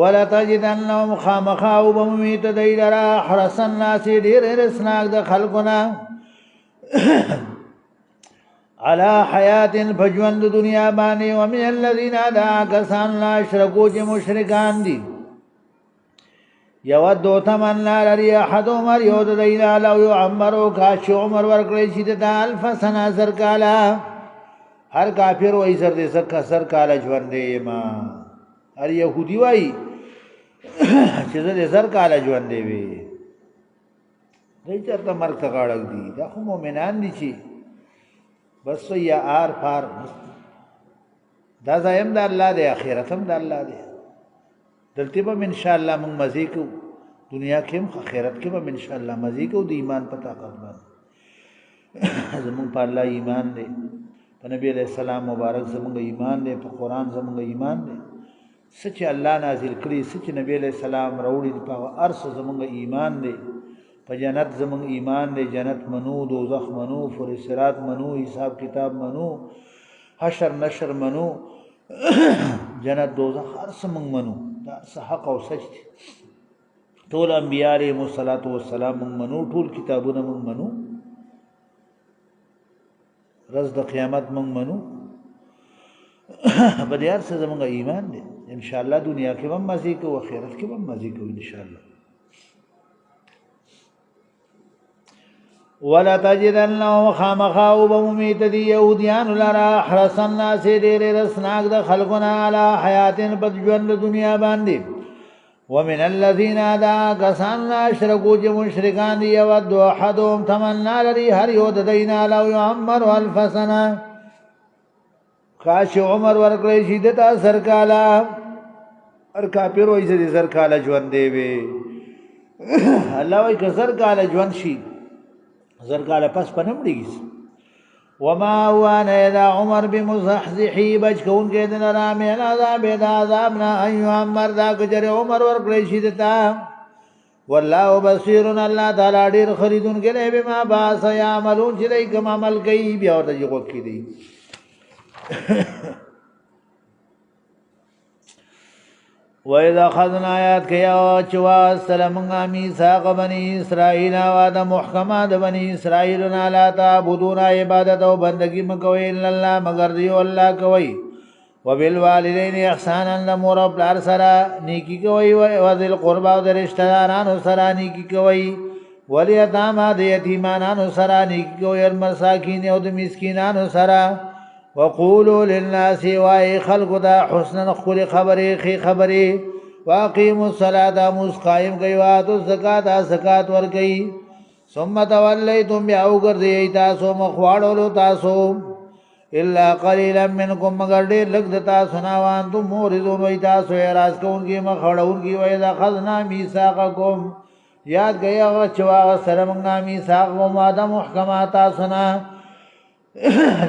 ولتجدنهم خامخا وبممیت دی لرا حرس الناس ډیر رسناک د خلقنا على حیات فجوند دنیا باندې ومن الذين دا کسان لا اشرکو چې مشرکان دي یودو تمنا لري احدهم یود دینا لو یعمرو کاش عمر ورکړی شي د الف سنه سر کالا هر کافر وای سر دې سر کالا ژوند دی ما هر يهودي وای چې دې سر کالا ژوند دی وي دای چرته مرګ ته غاړک دي دا خو مؤمنان دي چې بس یا آر پار دا زایم د الله دی اخرت هم د الله دی دلته به ان شاء الله موږ مزي کو دنیا کې هم آخرت کې به ان شاء الله مزي کو د ایمان په طاقت باندې زموږ په الله ایمان دی په نبی علیہ السلام مبارک زموږ ایمان دی په قران زموږ ایمان دی سچ الله نازل کړي سچ نبی علیہ السلام راوړي په ارس زموږ ایمان دی په جنت زموږ ایمان دی جنت منو دوزخ منو فرصات منو حساب کتاب منو حشر نشر منو جنت دوزخ هر څه موږ منو دا حق او سچ دي ټول انبیاء علیهم الصلاۃ والسلام موږ منو ټول کتابونه موږ منو رز د قیامت موږ منو په دې هر څه زموږ ایمان دی ان شاء الله دنیا کې هم مزي کو آخرت کې هم مزي کو ان شاء الله ولا تجدنهم خامخا وبممیت دی یهودیان لرا حرس الناس ډیر رسناک د خلقنا علی حیات بد ژوند دنیا باندې ومن الذين دا کسان اشرکو چې مشرکان دی ود احدهم تمنا لري هر یو د دینا لو يعمر الف سنه کاش عمر ورکړی شي د سرکالا هر کافر وایي چې سرکالا ژوند دی وي الله وایي که سرکالا ژوند شي زرقال پس پنمړيږي وما وانا اذا عمر بمزحزحي بچ کون کې دن را مې عذاب عذابنا ايو عمر دا کجر عمر ور کړی شي دتا والله بصير الله تعالی ډیر خریدون کې له بما باس يعملون چې دای کوم عمل کوي بیا ورته یو کې دي وَإِذَا أَخَذْنَا آيَاتِكَ يَا چوا سلامنا ميثاق بني اسرائيل وعده محکمات بني اسرائيل لا تعبدون عبادت او بندگی مکوئ الا الله مگر دی الله کوي وبالوالدين احسانا لمور بلار سرا نیکی کوي او ذل قربا او رشتہ دارانو سرا نیکی کوي وليتامى د یتیمانانو سرا نیکی کوي مساکین او د مسکینانو سرا وقولوا للناس واي خلق دا حسنا خل خبري خي خبري واقيموا الصلاه مسقائم کوي واتو زکات زکات ور کوي ثم توليتم بأوغردي تاسو مخواړو تاسو الا قليلا منكم مگر ډېر لږ د تاسو نه وان تم مورزون وي تاسو راز کوونکی مخړونکی وي دا خذنا ميثاقكم یاد غیا چوا سره موږ ميثاق و ماده محکمات تاسو نه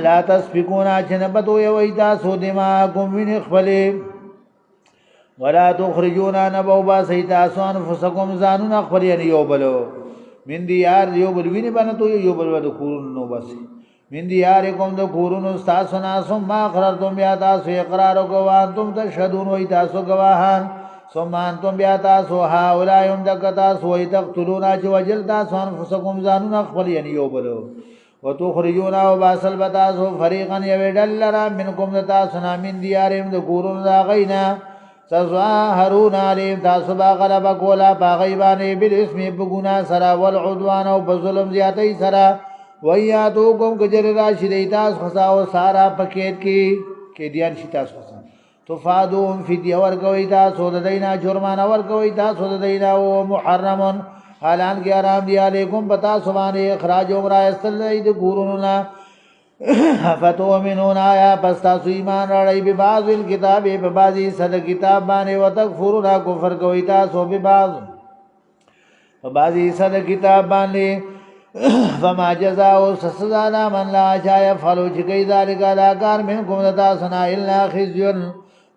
لا تسفكون جنبتو يوي تاسو دماغكم من خپلې ولا تخرجون نبوبا سيتاسو انفسكم زانون خپل یو بلو من دیار یو بل ویني بنتو یو بل ود کورن نو بس من دیارکم د کورن تاسو ناسو ما قررتم بیا تاسو اقرار کوان تم تشهدون وي تاسو گواهان ثم انتم بیا تاسو هؤلاء هم دکتا سوې تقتلون چې وجل تاسو انفسكم زانون خپل یو بلو وتخرجون وباسل بتاسو فريقا يودل را منكم تاسنا من ديارهم ذكورون ذا غينا تظاهرون عليهم تاسو باغلب کولا باغيبانه بالاسم بغنا سرا والعدوان وبظلم زياتي سرا وياتوكم كجر راشدي تاس خساو سارا پکیت کی دیان شتا خسا تفادون فديه ورکوي تاسو دینا جرمانه ورکوي تاسو دینا او محرمون حالان کی آرام دی علیکم بتا سبحانه اخراج عمر استلید ګوروننا فتؤمنون آیا پس تاسو ایمان راړی به بعض الكتاب به بعضی صد کتاب باندې وتکفرون کفر کوي تاسو به بعض بعضی صد کتاب باندې فما جزاء سزا من لا جاء فلو چکی ذالک الاکار منکم تاسو نه الا خزي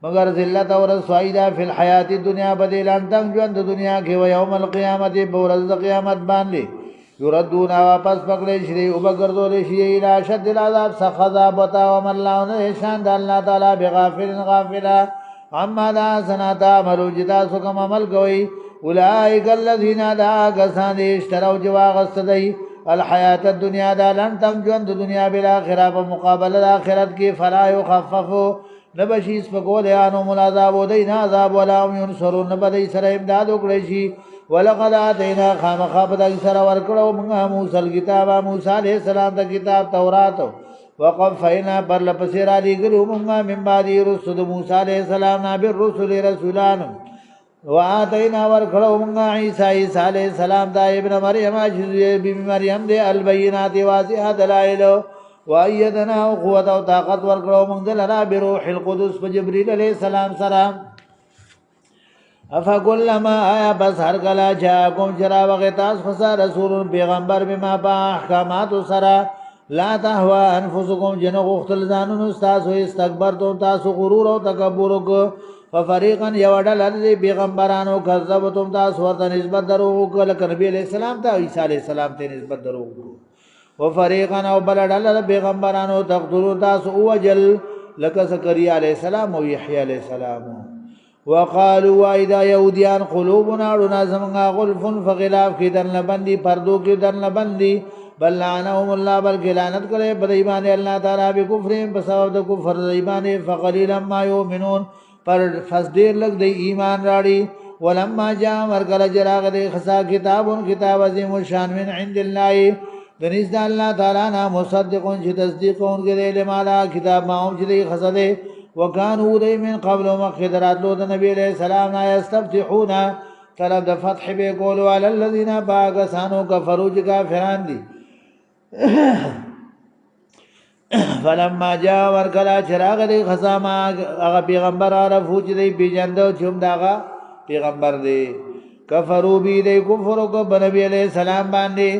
مگر ذلت اور سویدا فی الحیات الدنیا بدلان تنگ ژوند دنیا کې و یوم القیامت بورز قیامت باندې یردون واپس پکړې شي او بغردول شي الى شد العذاب سخذاب وتا ومن الله شان د الله تعالی بغافل غافلا اما دا سناتا مرو جتا سکم عمل کوئی اولئک الذین دا کسان اشتروا جواغست دی الحیات الدنیا دا لنتم جوند دنیا بالآخرہ پا مقابل آخرت کی فلا یخففو نبشیس پکول یانو ملعذاب و دین عذاب ولا هم ینصرون نبدی سر امداد اکڑشی ولقد آتینا خامخاب دا سر ورکڑو منگا موسیٰ الكتابا موسیٰ علیہ السلام دا کتاب توراتو وقفینا پر لپسیر علی گلو منگا من بعدی رسد موسیٰ علیہ السلام نابر رسول رسولانو وآتینا ورکڑو منگا عیسیٰ علیہ السلام دا ابن مریم عجزی بی مریم دے البینات واضح دلائلو وآیدنا قوت و طاقت ورکڑو منگ دلنا بروح القدس بجبریل علیہ السلام سلام افکلما آیا بس ہر کلا جاکم چرا وغیتاس خسا رسول پیغمبر بما پا احکامات سرا لا تحوى انفسکم جنو اختل زانون استاسو استکبرتم تاسو غرور و تکبرک ففریقا یوڑا لرزی پیغمبرانو کذبتم تاسو ورطا نسبت دروغ لکه نبی علیہ السلام تا عیسیٰ علیہ السلام تے نسبت دروغ وفریقا او بلڈا پیغمبرانو تقتلون تاسو اوجل لکه زکریا علیہ السلام و یحیی علیہ السلام وقالوا وإذا يهوديان قلوبنا رنا زمنا غلف فغلاف کی در لبندی پردو کی در لبندی بل لعنهم اللہ بلکہ لعنت کرے بدایمان اللہ تعالی بکفرهم بسبب د کفر ایمان فقلیلا ما یؤمنون پر فسدیر لگ دی ایمان راڑی ولما جاء ورکل جراغ دی خسا کتاب عظیم الشان من عند اللہ دنیز دا اللہ تعالی نا مصدقون چی تصدیقون کے دے لمالا کتاب ماہم چی دی خسا دے وکانو دی من قبل مخدرات لود نبی علیہ السلام نا یستفتحونا طلب دا فتح بے قولو علی اللذین باکسانو کفرو چی کافران دی فلما جا ورکلا چراغ دی خساما اغا پیغمبر عرفو چی دی بیجندو چم داغا پیغمبر دی کفرو بی دی کفرو کو بنبی علیہ السلام باندی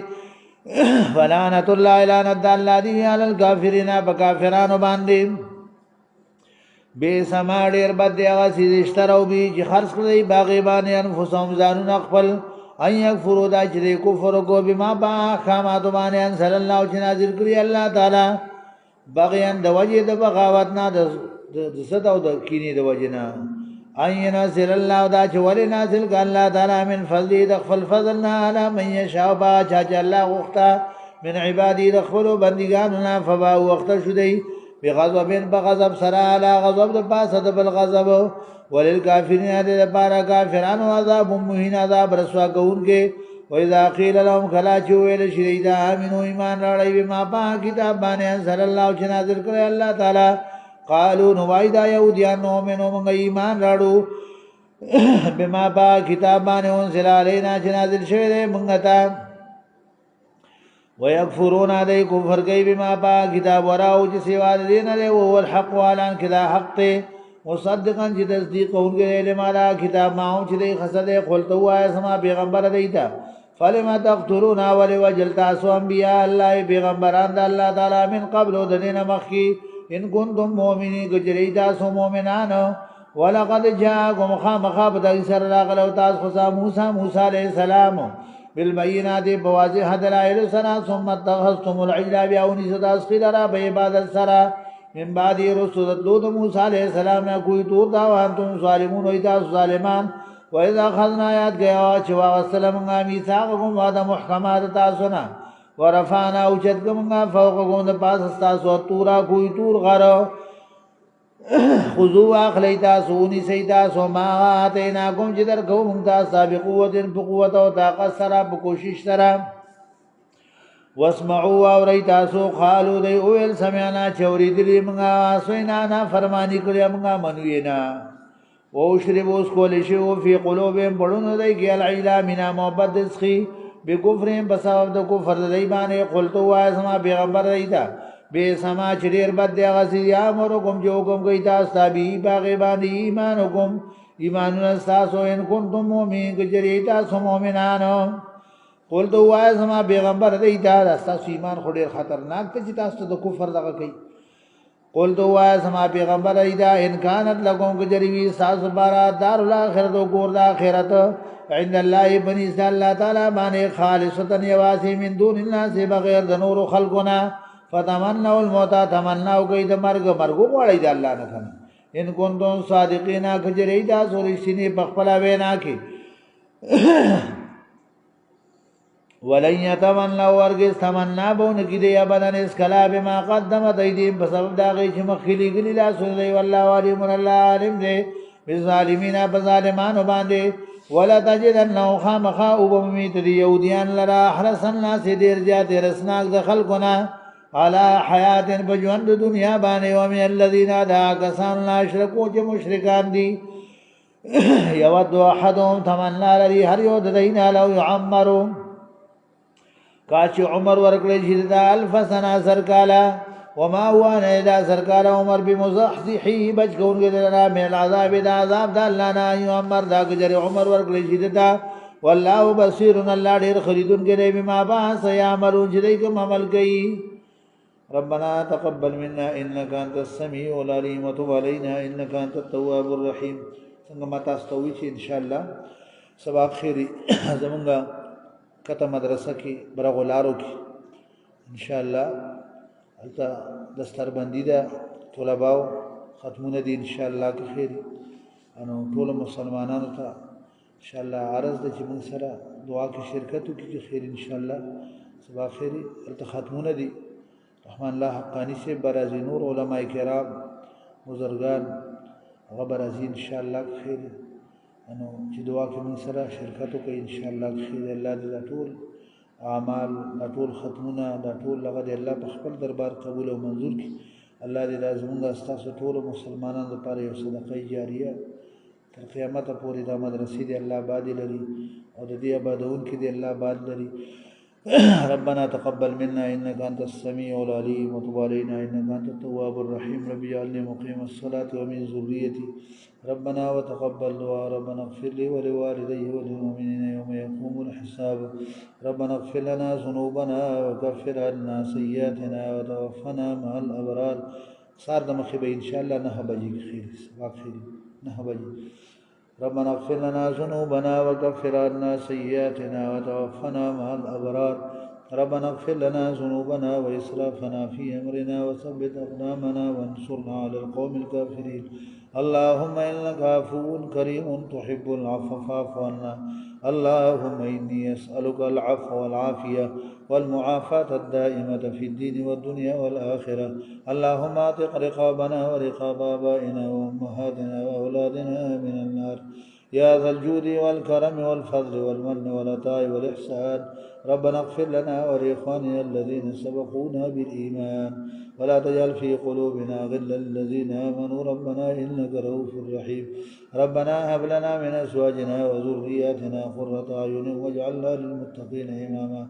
فلانت اللہ لانت دا اللہ دی علی الکافرین بکافرانو باندی بے سما ډیر بد دی هغه سیز اشتراو بی چې خرڅ کړی باغی باندې انفسهم ځانونه خپل ان یکفروا دا چې کفر کو بما با احکامات باندې انزل الله چې نازل کړی الله تعالی بغیان د وجه د بغاوت نه د صد او د کینی د وجه نه ان ينزل الله دا چې ولې نازل ک الله تعالی من فضل د خپل فضل نه علی من یشاء با چې الله غوښتا من عبادی د خپل بندگانو نه فبا وخت شدی بغضب بغضب سرا علا غضب دا پاس دا بالغضب وللکافرین دا پارا کافران و عذاب مہین عذاب رسوا کون کے وَإِذَا قِيلَ لَهُمْ کھلا چوئل شریدہ آمنوا ایمان راڑی بما پا کتاب بانے انصر اللہ چنازل کرے اللہ تعالی قالوا نوائدہ یہودیان نومنو منگا ایمان راڑو بما پا کتاب بانے انصر علینا چنازل شوئے منگتا ويكفرون دے کفر کئی بما پا کتاب وراؤ چی سوا دینا لے وہ الحق والان کدا حق تے مصدقا چی تصدیق ان کے لئے مالا کتاب ماہوں چی دے خسد قلتو آئے سما پیغمبر دیتا فلما تقتلون ولی وجلتا سو انبیاء اللہ پیغمبران دا اللہ تعالی من قبل دنین مخی ان کنتم مومنی کجریتا سو مومنان ولقد جاءکم خامخاب دا سر راغلو تاس خسا موسیٰ علیہ السلام بالبینات بواضح دلائل سرا ثم اتخذتم العجل بیاونی ستاس خلرا بعبادت سرا من بعدی رسولت لود موسیٰ علیہ السلام نے کوئی تور دا وانتم ظالمون ویتاس ظالمان وَإِذَا خَذْنَا آیات گیا چوا وَسَلَمُنگا میثاقکم وعد محکمات تاسونا ورفعنا اوچتکمنگا فوقکم دا پاس استاسو تورا کوئی تور غرو خضو آخلی تاسو انی سی تاسو ما آتیناکم چی در کو منگتا سابقوت بقوت و طاقت سرا بکوشش سرا واسمعو آوری تاسو خالو دی اویل سمیانا چوری دلی منگا آسوینا نا فرمانی کلی منگا منوینا ووشربو اسکولشو فی قلوبیم پڑھون دی کی العیلا منا محبت دسخی بکفرین بسبب دا کفر دی بانے قلتو آسما پیغمبر دیتا بے سما چریر بد دیا غسی یامرکم جو حکم کئی تاستا بھی باغی باندی ایمانکم ایمانون استاسو ان کنتم مومین کجری تاسو مومنانو قلتو آئے سما پیغمبر دیتا استاسو ایمان خودیر خطرناک تا چی تاستا دا کفر دا کئی قلتو آئے سما پیغمبر دیتا انکانت لکم کجری استاسو بارا دار الاخرت و گورد آخرت عند اللہ بنیس اللہ تعالی بانے خالصتن یواسی من دون اللہ سے بغیر دنور خلقنا فتمنوا الموت تمناو کئی دا مرگو غواړی دا اللہ نکن ان کنتم صادقین کجری تاسو رښتینی په خپل وینا کې ولن يتمنوا ورګس تمنا بون کې دی ابدان اس کلا بما قدمت ایدیم په سبب دا غي چې مخلي ګلی لاس دی والله علیم الله علم دی بالظالمین بظالمانو باندې ولا تجدن خامخا وبمیت دی یودیان لرا حرس الناس دیر جات رسناک د خلقنا على حیات بجوند دنیا باندې و من الذين دا کسان لا اشرکو چې مشرکان دي یود احدهم تمنا لري هر یو د دینا لو يعمروا کاچ عمر ورکړي چې دا الف سنه سرکالا وما هو الا سرکالا عمر بمزحزحه بچون دلنا من العذاب دا عذاب د الله نه عمر دا جری عمر ورکړي چې دا والله بصير الله ډیر خریدون کې بما باس يعملون چې دای کوم عمل کوي ربنا تقبل منا انك انت السميع العليم وتب علينا انك انت التواب الرحيم څنګه ماته استوي چې ان شاء الله سبا خيري زمونږه کته مدرسه کې برغلارو کې ان شاء الله البته دستربندی ده طلباو ختمونه دي ان شاء الله کې خیر انو ټول مسلمانانو ته ان شاء الله عرض د چې موږ سره دعا کې شرکت وکړي خیر ان شاء الله سبا خیر البته ختمونه دي رحمان الله حقانی سے برازي نور علماء کرام بزرگان غبرازي ان شاء الله خیر انو چې دعا کې موږ سره شرکت وکړي ان شاء الله خیر الله دې ټول اعمال ټول ختمونه ټول لغه دې الله په خپل دربار قبول او منظور کړي الله دې لازمونږه استاسو ټول مسلمانانو لپاره یو صدقه جاریه تر قیامت پورې د مدرسې دې الله آباد لري او دې آبادون کې دې الله آباد لري ربنا تقبل منا انك انت السميع العليم وتب علينا انك انت التواب الرحيم رب اجعلني مقيم الصلاه ومن ذريتي ربنا وتقبل دعاء ربنا اغفر لي ولوالدي وللمؤمنين يوم يقوم الحساب ربنا اغفر لنا ذنوبنا وكفر عنا سيئاتنا وتوفنا مع الابرار صار دمخه ان شاء الله نه بجي خير سبا خير نه بجي ربنا اغفر لنا ذنوبنا وكفر عنا سيئاتنا وتوفنا مع الابرار ربنا اغفر لنا ذنوبنا واسرافنا في امرنا وثبت اقدامنا وانصرنا على القوم الكافرين اللهم انك عفو كريم تحب العفو فاعف عنا اللهم اني اسالك العفو والعافيه والمعافاه الدائمه في الدين والدنيا والاخره اللهم اعتق رقابنا ورقاب ابائنا وامهاتنا واولادنا من النار يا ذا الجود والكرم والفضل والمن والعطاء والاحسان ربنا اغفر لنا ولاخواننا الذين سبقونا بالايمان ولا تجعل في قلوبنا غلا للذين امنوا ربنا انك رؤوف رحيم ربنا هب لنا من ازواجنا وذرياتنا قرة اعين واجعلنا للمتقين اماما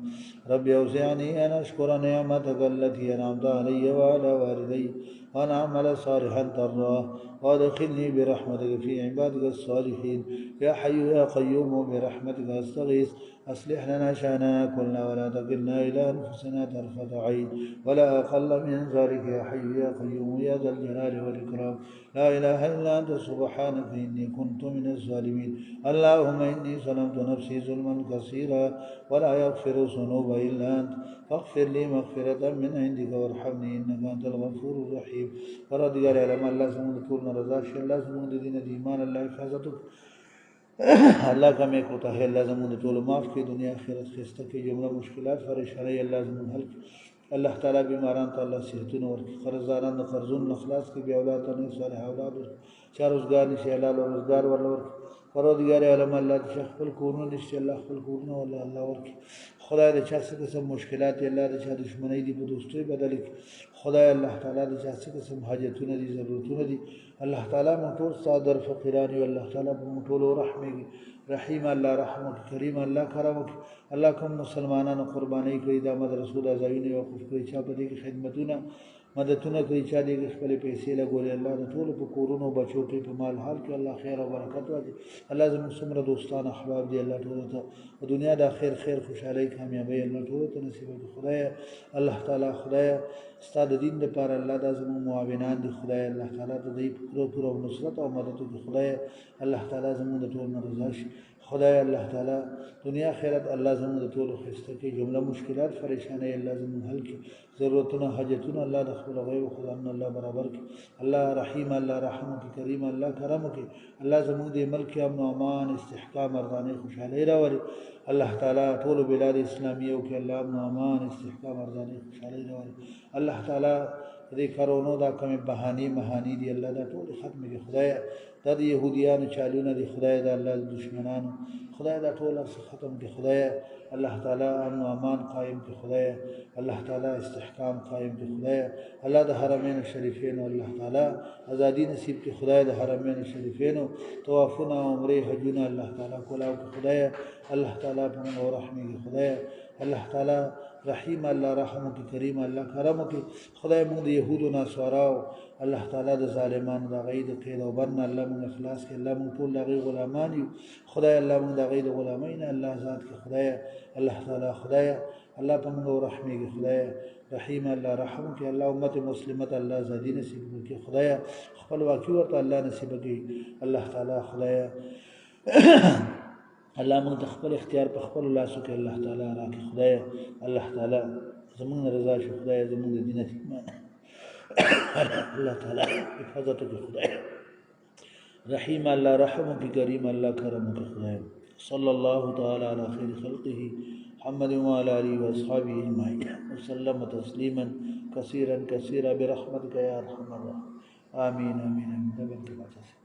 رب اوزعني ان اشكر نعمتك التي انعمت علي وعلى والدي وأن أعمل صالحا ترضاه وادخلني برحمتك في عبادك الصالحين يا حي يا قيوم برحمتك أستغيث أصلح لنا شأننا كله ولا تكلنا إلى أنفسنا طرفة عين ولا أقل من ذلك يا حي يا قيوم يا ذا الجلال والإكرام لا إله إلا أنت سبحانك إني كنت من الظالمين اللهم إني ظلمت نفسي ظلما كثيرا ولا يغفر الذنوب إلا أنت فاغفر لي مغفرة من عندك وارحمني إنك أنت الغفور الرحيم ورضي على الله سمون طول رضا شي الله سمون دين ایمان الله حفاظتك الله کا میں کوتا ہے اللہ زمون طول معاف کی دنیا آخرت خسته کی جمله مشکلات پریشانی الله زمون حل الله تعالی بیماران ته الله صحتونه ورکړي قرضداران د قرضونو اخلاص کې بیا اولاد ته صالح اولاد چا روزګار نشي حلال روزګار ورلور پروردگار عالم الله د خپل کورونه نشي الله خپل کورونه الله ورکړي خدای د چا څه قسم مشکلات الله د چا دشمنی دی په دوستۍ بدل کړي خدای الله تعالی د چا څه قسم حاجتونه دي ضرورتونه دي الله تعالی مو ټول صادر فقیران او الله تعالی مو ټول رحمي رحیم الله رحمت کریم الله کرم الله کوم مسلمانانو قرباني کوي د مدرسو د ځایونه وقف کوي چې په دې کې خدمتونه مددونه کوي چې دې خپل پیسې لګولې الله د ټول په کورونو بچو کې په مال حال کې الله خیر او برکت واچي الله زموږ څومره دوستان احباب دي الله ټول ته په دنیا د خیر خوشحالي کامیابی الله ټول ته نصیب کړي خدای الله تعالی خدای ستاسو د دین لپاره الله د زموږ معاونان دي خدای الله تعالی د دې پوره نصرت او مدد کوي خدای الله تعالی زموږ د ټول رضا شي खुदाए अल्लाह ताला दुनिया आखिरत अल्लाह ज़मीन तोल खिस्ता की जुमला मुश्किलात परेशानी अल्लाह ज़मीन हल की ज़रूरतुना हजतुना अल्लाह दखल गैब खुदा अल्लाह बराबर की अल्लाह रहीम अल्लाह रहम की करीम अल्लाह करम की अल्लाह ज़मीन दे मल्क के अमन अमान इस्तिहकाम मर्दानी खुशहाली रावली अल्लाह ताला तोल बिलाद इस्लामियों के अल्लाह अमन अमान इस्तिहकाम मर्दानी खुशहाली रावली अल्लाह ताला दे करोनो दा कम बहानी महानी दी अल्लाह दा तोल खत्म के खुदाया दा यहूदियान चालूना दी खुदाया दा अल्लाह दुश्मनान खुदाया दा तोल खत्म के खुदाया अल्लाह ताला अमन अमान कायम के खुदाया अल्लाह ताला इस्तिहकाम कायम के खुदाया अल्लाह दा हरमैन शरीफैन अल्लाह ताला आज़ादी नसीब के खुदाया दा हरमैन शरीफैन तवाफुना उम्रे हजुना अल्लाह ताला कोलाव के खुदाया अल्लाह ताला पमन और रहमी के खुदाया अल्लाह ताला रहीम अल्लाह रहम की करीम अल्लाह करम की खुदाए मुंद यहूद नासवाराओ अल्लाह ताला द ज़ालिमान द गईद क़ैद व बरन अल्लाह मुंद इखलास के अल्लाह मुंद पुल लगी गुलामानी खुदाए अल्लाह मुंद गईद गुलामीन अल्लाह ज़ात के खुदाए अल्लाह ताला खुदाए अल्लाह पमन और रहमी के खुदाए रहीम अल्लाह रहम के अल्लाह उम्मत मुस्लिमत अल्लाह ज़ादी नसीब के खुदाए खपल वाक़ी व अल्लाह नसीब की अल्लाह ताला खुदाए अल्लाह मुंग तखपल इख्तियार पर खपल अल्लाह सुके अल्लाह ताला राके खुदाया अल्लाह ताला ज़मीन रज़ा शु खुदाया ज़मीन दीन ईमान अल्लाह ताला हिफाजत के खुदाया रहीम अल्लाह रहम की करीम अल्लाह करम के खुदाया सल्लल्लाहु ताला अला खैर खल्क़िही मुहम्मद व अला आलिहि व अस्हाबिहि अजमईन व सल्लम तस्लीमन कसीरन कसीरा बिरहमतिका या अरहमर राहिमीन आमीन आमीन आमीन।